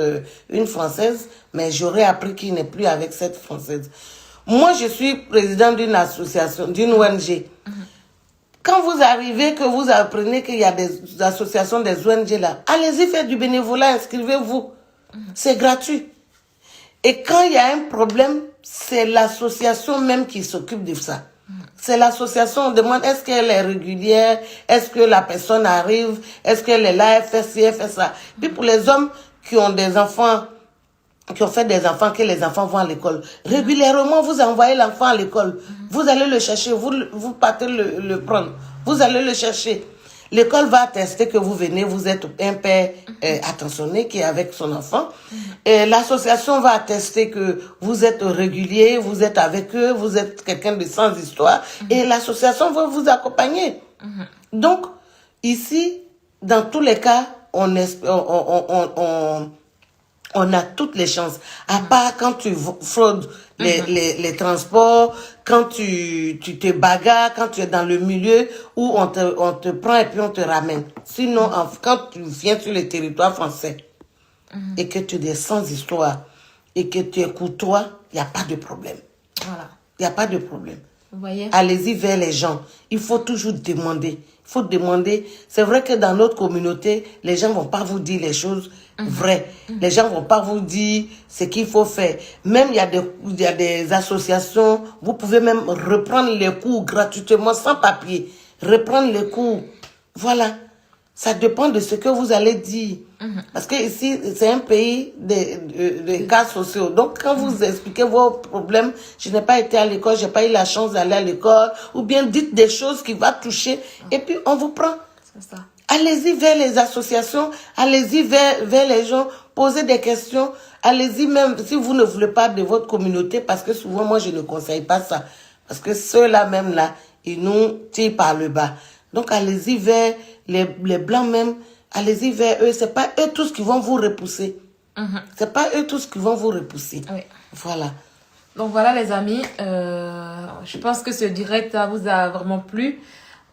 une Française, mais j'aurais appris qu'il n'est plus avec cette Française. Moi, je suis présidente d'une association, d'une ONG. Quand vous arrivez, que vous apprenez qu'il y a des associations, des ONG là, allez-y faire du bénévolat, inscrivez-vous. C'est gratuit. Et quand il y a un problème, c'est l'association même qui s'occupe de ça. C'est l'association, on demande est-ce qu'elle est régulière, est-ce que la personne arrive, est-ce qu'elle est là, elle fait ci, elle fait ça. Puis pour les hommes qui ont des enfants, qui ont fait des enfants, que les enfants vont à l'école. Régulièrement, vous envoyez l'enfant à l'école. Vous allez le chercher, vous partez le prendre. Vous allez le chercher. L'école va attester que vous venez, vous êtes un père attentionné qui est avec son enfant. Et l'association va attester que vous êtes régulier, vous êtes avec eux, vous êtes quelqu'un de sans histoire. Et l'association va vous accompagner. Donc, ici, dans tous les cas, on a toutes les chances. À part quand tu fraudes les transports, quand tu te bagarres, quand tu es dans le milieu où on te prend et puis on te ramène. Sinon, quand tu viens sur le territoire français et que tu es sans histoire et que tu es courtois, il n'y a pas de problème. Voilà. Il n'y a pas de problème. Vous voyez? Allez-y vers les gens. Il faut toujours demander. Il faut demander. C'est vrai que dans notre communauté, les gens ne vont pas vous dire les choses vraies. Les gens ne vont pas vous dire ce qu'il faut faire. Même il y a des associations, vous pouvez même reprendre les cours gratuitement, sans papier. Reprendre les cours. Voilà. Ça dépend de ce que vous allez dire. Parce que ici, c'est un pays de cas sociaux. Donc, quand vous expliquez vos problèmes, je n'ai pas été à l'école, je n'ai pas eu la chance d'aller à l'école, ou bien dites des choses qui vont toucher, et puis on vous prend. C'est ça. Allez-y vers les associations, allez-y vers les gens, posez des questions, allez-y même si vous ne voulez pas de votre communauté, parce que souvent, moi, je ne conseille pas ça. Parce que ceux-là même là, ils nous tirent par le bas. Donc, allez-y vers les blancs même, allez-y vers eux. C'est pas eux tous qui vont vous repousser. C'est pas eux tous qui vont vous repousser. Oui. Voilà. Donc voilà les amis, je pense que ce direct vous a vraiment plu.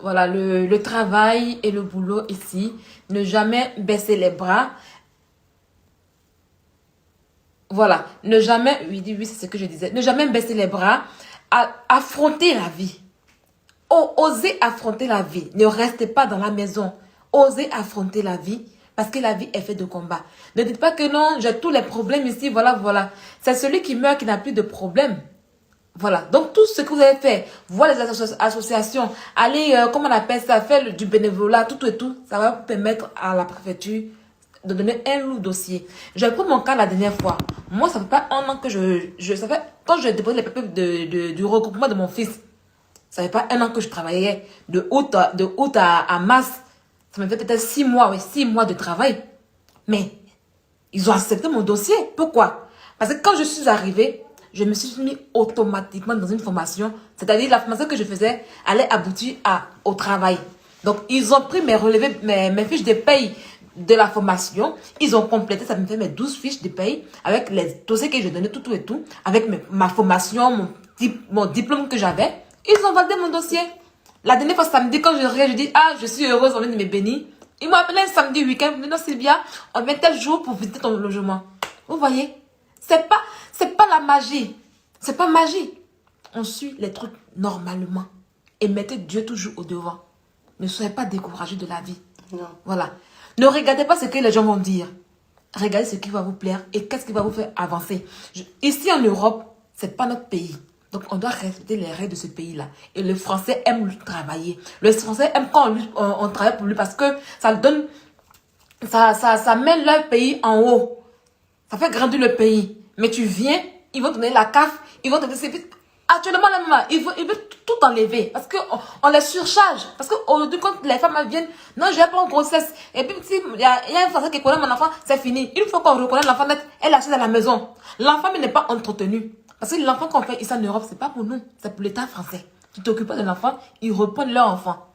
Voilà, le travail et le boulot ici. Ne jamais baisser les bras. Voilà, ne jamais, oui c'est ce que je disais, ne jamais baisser les bras. Affronter la vie. Osez affronter la vie. Ne restez pas dans la maison. Osez affronter la vie. Parce que la vie est faite de combat. Ne dites pas que non, j'ai tous les problèmes ici, voilà. C'est celui qui meurt qui n'a plus de problème. Voilà. Donc, tout ce que vous avez fait, voir les associations, aller, comment on appelle ça, faire du bénévolat, tout et tout, ça va vous permettre à la préfecture de donner un lourd dossier. J'ai pris mon cas la dernière fois. Moi, ça fait pas un an que ça fait, quand j'ai déposé les papiers du regroupement de mon fils, ça fait pas un an que je travaillais de août à mars. Ça me fait peut-être 6 mois, oui, 6 mois de travail. Mais ils ont accepté mon dossier. Pourquoi? Parce que quand je suis arrivée, je me suis mis automatiquement dans une formation. C'est-à-dire la formation que je faisais allait aboutir au travail. Donc, ils ont pris mes relevés, mes fiches de paye de la formation. Ils ont complété, ça me fait mes 12 fiches de paye avec les dossiers que je donnais, tout et tout. Avec ma formation, mon diplôme que j'avais. Ils ont validé mon dossier. La dernière fois, samedi, quand je regarde, je dis, ah, je suis heureuse, on vient de me bénir. Ils m'ont appelé un samedi week-end, ils m'ont dit, non, Sylvia, on vient tel jour pour visiter ton logement. Vous voyez? C'est pas la magie. C'est pas magie. On suit les trucs normalement. Et mettez Dieu toujours au devant. Ne soyez pas découragés de la vie. Non. Voilà. Ne regardez pas ce que les gens vont dire. Regardez ce qui va vous plaire et qu'est-ce qui va vous faire avancer. Ici en Europe, c'est pas notre pays. Donc, on doit respecter les règles de ce pays-là. Et le Français aime travailler. Le Français aime quand on travaille pour lui parce que ça donne, ça met leur pays en haut. Ça fait grandir le pays. Mais tu viens, ils vont te donner la CAF, ils vont te donner... Actuellement, là, ils veulent tout enlever parce qu'on les surcharge. Parce qu'aujourd'hui, quand les femmes viennent, non, je n'ai pas en grossesse. Et puis, il y a un Français qui connaît mon enfant, c'est fini. Une fois qu'on reconnaît l'enfant net, elle achète à la maison. L'enfant n'est pas entretenu. Parce que l'enfant qu'on fait ici en Europe, c'est pas pour nous, c'est pour l'État français. Tu t'occupes pas de l'enfant, ils reprennent leur enfant.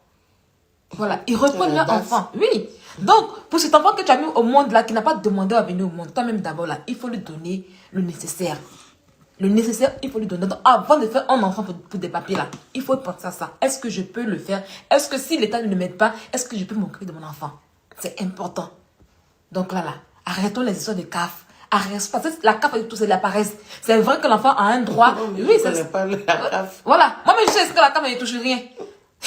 Voilà, ils reprennent leur enfant. Oui. Donc, pour cet enfant que tu as mis au monde là, qui n'a pas demandé à venir au monde, toi-même d'abord là, il faut lui donner le nécessaire. Le nécessaire, il faut lui donner. Donc, avant de faire un enfant pour des papiers là, il faut penser à ça. Est-ce que je peux le faire? Est-ce que si l'État ne m'aide pas, est-ce que je peux m'occuper de mon enfant? C'est important. Donc là, arrêtons les histoires de CAF. Arrête, parce que la CAF et tout, c'est de la paresse. C'est vrai que l'enfant a un droit. Non, mais oui, c'est pas la CAF. Voilà. Moi, je sais que la CAF, elle ne touche rien.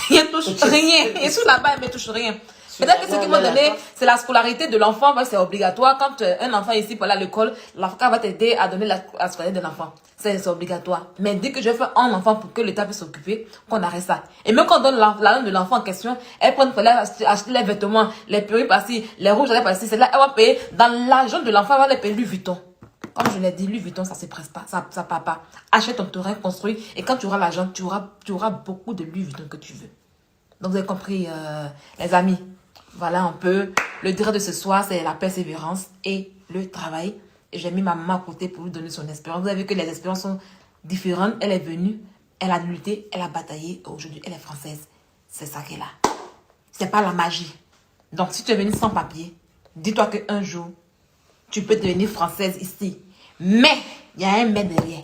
Il ne touche rien. Et sous là-bas, elle ne touche rien. Peut-être que ce qu'ils m'ont donné, c'est la scolarité de l'enfant. C'est obligatoire. Quand un enfant ici pour aller à l'école, l'avocat va t'aider à donner la scolarité de l'enfant. C'est obligatoire. Mais dès que je fais un enfant pour que l'État puisse s'occuper, qu'on arrête ça. Et même quand on donne l'argent de l'enfant en question, elle prend pour acheter les vêtements, les perruques par-ci, les rouges par-ci. C'est là, elle va payer. Dans l'argent de l'enfant, elle va les payer Louis Vuitton. Comme je l'ai dit, Louis Vuitton, ça ne se presse pas. Ça part pas. Achète ton terrain construit. Et quand tu auras l'argent, tu auras beaucoup de Louis Vuitton que tu veux. Donc, vous avez compris, les amis. Voilà un peu. Le direct de ce soir, c'est la persévérance et le travail. Et j'ai mis ma maman à côté pour lui donner son espérance. Vous avez vu que les espérances sont différentes. Elle est venue, elle a lutté, elle a bataillé. Aujourd'hui, elle est française. C'est ça qu'elle a. C'est pas la magie. Donc, si tu es venue sans papier, dis-toi qu'un jour, tu peux devenir française ici. Mais, il y a un mais derrière.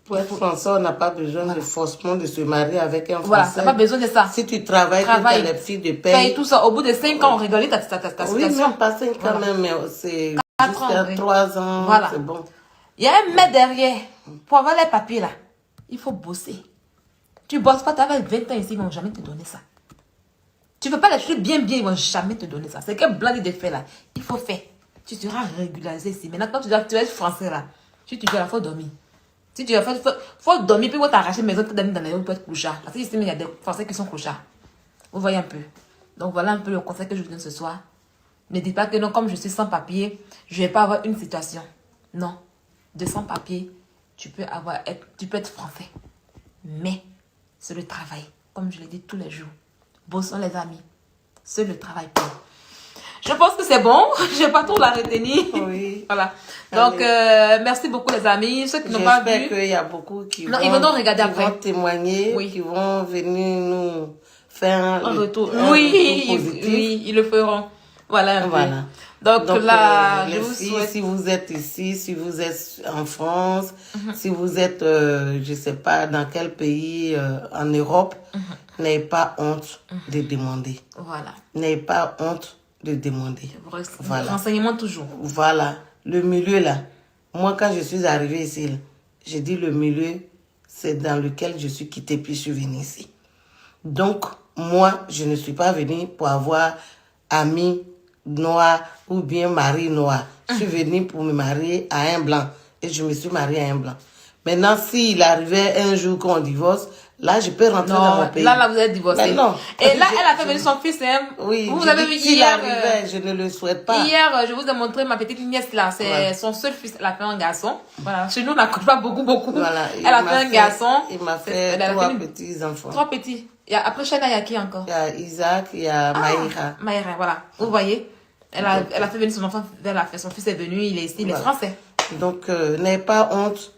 Pour être français, on n'a pas besoin de forcément de se marier avec un Français. Voilà, tu n'as pas besoin de ça. Si tu travailles, tu as les filles de paye. Paye tout ça. Au bout de 5 ans, on rigole ta situation. Oui, même pas 5 ans voilà. Même, mais c'est jusqu'à 3 ans, voilà. C'est bon. Il y a un mais derrière. Pour avoir les papiers là, il faut bosser. Tu bosses pas, tu as 20 ans ici, ils ne vont jamais te donner ça. Tu ne fais pas les trucs bien, ils ne vont jamais te donner ça. C'est qu'un blanc de fait là. Il faut faire. Tu seras régularisé ici. Maintenant, quand tu vas être français là, tu dis il faut dormir. Si tu faut dormir, puis vous t'arracher maison, tu donner dans les rues pour être clochard. Parce que ici, il y a des Français qui sont clochards. Vous voyez un peu. Donc voilà un peu le conseil que je vous donne ce soir. Ne dites pas que non, comme je suis sans papier, je ne vais pas avoir une situation. Non. De sans papier, tu peux être français. Mais c'est le travail. Comme je l'ai dit tous les jours. Bossons les amis. C'est le travail paye. Je pense que c'est bon. Je n'ai pas trop la retenir. Oui. Voilà. Donc, merci beaucoup les amis. Ceux qui n'ont pas vu. J'espère qu'il y a beaucoup qui non, ils vont donc regarder après. Vont témoigner, oui. Qui vont venir nous faire un retour. Oui, ils le feront. Voilà. Voilà. Donc là, je vous filles, souhaite... si vous êtes ici, si vous êtes en France, si vous êtes, je ne sais pas dans quel pays en Europe, n'ayez pas honte de demander. Voilà. N'ayez pas honte de demander. Voilà. Renseignement toujours. Voilà. Le milieu là. Moi, quand je suis arrivée ici, j'ai dit le milieu, c'est dans lequel je suis quittée puis je suis venue ici. Donc, moi, je ne suis pas venue pour avoir amis noirs ou bien mari noir. Je suis venue pour me marier à un blanc. Et je me suis mariée à un blanc. Maintenant, s'il arrivait un jour qu'on divorce, là, je peux rentrer dans mon pays. Là, vous êtes divorcé. Ben non. Et là, elle a fait venir son fils. Hein. Oui, vous avez vu hier. Arrivait, je ne le souhaite pas. Hier, je vous ai montré ma petite nièce là. C'est son seul fils. Elle a fait un garçon. Voilà. Chez nous, on n'accouche pas beaucoup. Voilà. Elle a fait un garçon. Il m'a fait 3 petits enfants. 3 petits. Après Chana, il y a qui encore? Il y a Isaac, il y a Maïra. Maïra, voilà. Vous voyez? Elle a fait venir son enfant. Son fils est venu. Il est ici. Il est français. Donc, n'ayez pas honte,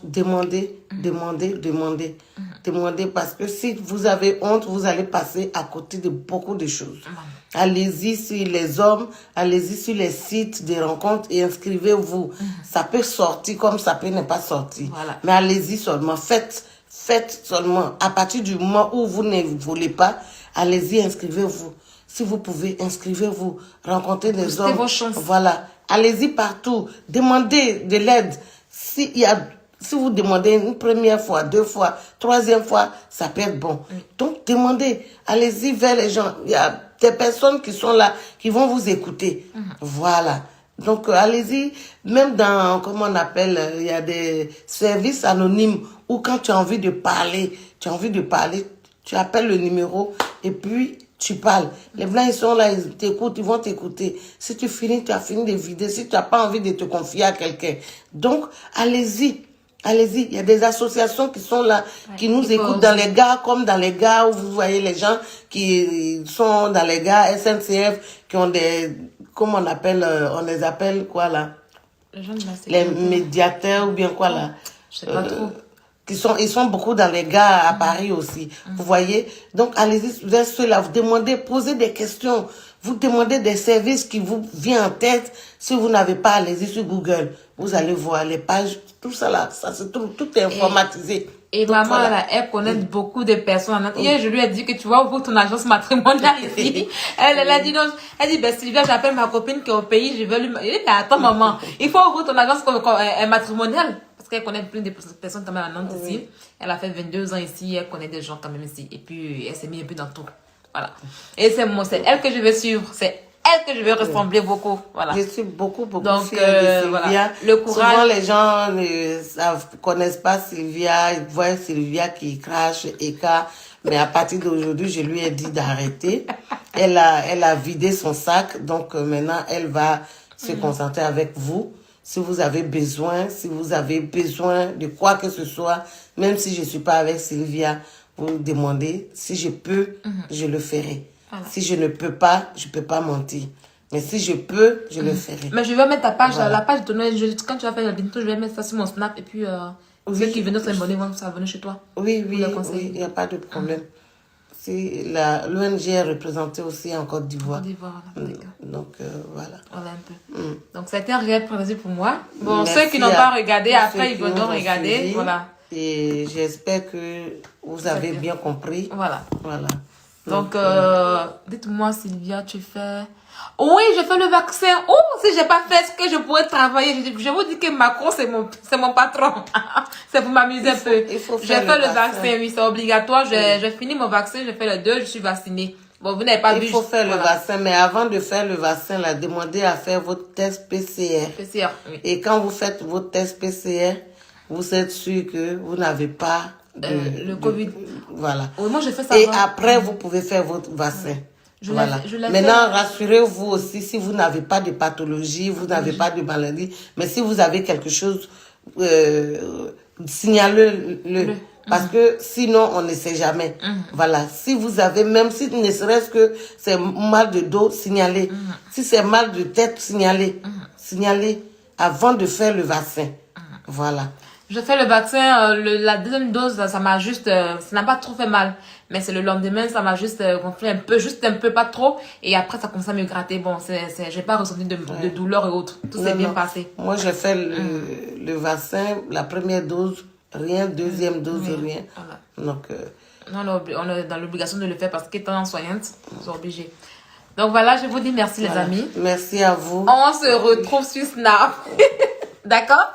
demandez, demandez, parce que si vous avez honte, vous allez passer à côté de beaucoup de choses. Allez-y sur les hommes, allez-y sur les sites de rencontres et inscrivez-vous. Ça peut sortir comme ça peut ne pas sortir. Voilà. Mais allez-y seulement, faites seulement. À partir du moment où vous ne voulez pas, allez-y, inscrivez-vous. Si vous pouvez, inscrivez-vous, rencontrez des hommes. Vos chances. Voilà. Allez-y partout. Demandez de l'aide. Si vous demandez une première fois, 2 fois, 3e fois, ça peut être bon. Donc, demandez. Allez-y vers les gens. Il y a des personnes qui sont là, qui vont vous écouter. Voilà. Donc, allez-y. Même dans, comment on appelle, il y a des services anonymes où quand tu as envie de parler, tu appelles le numéro et puis tu parles. Les blancs, ils sont là, ils t'écoutent, ils vont t'écouter. Si tu finis, tu as fini de vider. Si tu n'as pas envie de te confier à quelqu'un. Donc, allez-y. Allez-y. Il y a des associations qui sont là, qui nous écoutent dans les gares, comme dans les gares où vous voyez les gens qui sont dans les gares SNCF, qui ont des, comment on appelle, on les appelle quoi là? Les médiateurs ou bien quoi là? Je sais pas trop. Ils sont beaucoup dans les gares à Paris aussi. Vous voyez? Donc, allez-y vers ceux-là, vous demandez, posez des questions. Vous demandez des services qui vous viennent en tête. Si vous n'avez pas, allez-y sur Google. Vous allez voir les pages, tout ça là, ça se trouve, tout est informatisé. Et donc, maman, voilà. Elle connaît beaucoup de personnes. Hier, je lui ai dit que tu vas ouvrir ton agence matrimoniale ici. Elle a dit non. Elle dit, ben Sylvia, j'appelle ma copine qui est au pays, je vais lui... Il dit, attends maman, il faut ouvrir ton agence matrimoniale. Parce qu'elle connaît plein de personnes quand même à Nantes ici. Elle a fait 22 ans ici, elle connaît des gens quand même ici. Et puis, elle s'est mise un peu dans tout. Voilà. Et c'est elle que je vais suivre. C'est elle que je vais ressembler beaucoup. Voilà. Je suis beaucoup donc, fière de Sylvia. Voilà. Le courage. Souvent, les gens ne connaissent pas Sylvia. Ils voient Sylvia qui crache, écart. Mais à partir d'aujourd'hui, je lui ai dit d'arrêter. Elle a vidé son sac. Donc, maintenant, elle va se concentrer avec vous. Si vous avez besoin de quoi que ce soit, même si je ne suis pas avec Sylvia, vous demandez. Si je peux, je le ferai. Voilà. Si je ne peux pas, je ne peux pas mentir. Mais si je peux, je le ferai. Mais je vais mettre ta page, Voilà. la page de ton quand tu vas faire la vidéo, je vais mettre ça sur mon Snap et puis ceux qui venaient s'abonner vont s'abonner chez toi. Oui, Pour le conseil. il n'y a pas de problème. L'ONG est représentée aussi en Côte d'Ivoire. Côte d'Ivoire, voilà. D'accord. Donc, voilà. Voilà un peu. Donc, ça a été un réel plaisir pour moi. Bon, Merci ceux qui n'ont à pas regardé, tous après, ceux ils qui vont nous ont regarder. suivis. Voilà. Et j'espère que vous avez bien compris. Voilà. Voilà. Donc, dites-moi, Sylvia, tu fais... Oui, je fais le vaccin. Oh, si j'ai pas fait ce que je pourrais travailler, je vous dis que Macron, c'est mon patron. C'est pour m'amuser un peu. Il faut Je faire fais le le vaccin, vaccin. oui, c'est obligatoire. J'ai fini mon vaccin, j'ai fait le 2, je suis vaccinée. Bon, vous n'avez pas vu. Il faut faire voilà. le vaccin, mais avant de faire le vaccin, là, demandez à faire votre test PCR. PCR, oui. Et quand vous faites votre test PCR, vous êtes sûr que vous n'avez pas le Covid. Voilà. Oui, moi, je fais ça Et avant. après, vous pouvez faire votre vaccin. Je Voilà. l'ai Maintenant, fait. rassurez-vous aussi si vous n'avez pas de pathologie, vous n'avez pas de maladie, mais si vous avez quelque chose, signalez-le. Parce que sinon, on ne sait jamais. Voilà. Si vous avez, même si ne serait-ce que c'est mal de dos, signalez. Si c'est mal de tête, signalez. Signalez avant de faire le vaccin. Voilà. Je fais le vaccin, la deuxième dose, ça m'a juste, ça n'a pas trop fait mal. Mais c'est le lendemain, ça m'a juste gonflé un peu, juste un peu, pas trop. Et après, ça commence à me gratter. Bon, j'ai pas ressenti de douleur et autres. Tout s'est bien passé. Moi, j'ai fait le vaccin, la première dose, rien, deuxième dose, rien. Voilà. Donc, on est dans l'obligation de le faire parce qu'étant soignante, ils sont obligés. Donc voilà, je vous dis merci les amis. merci à vous. On se retrouve sur Snap. D'accord?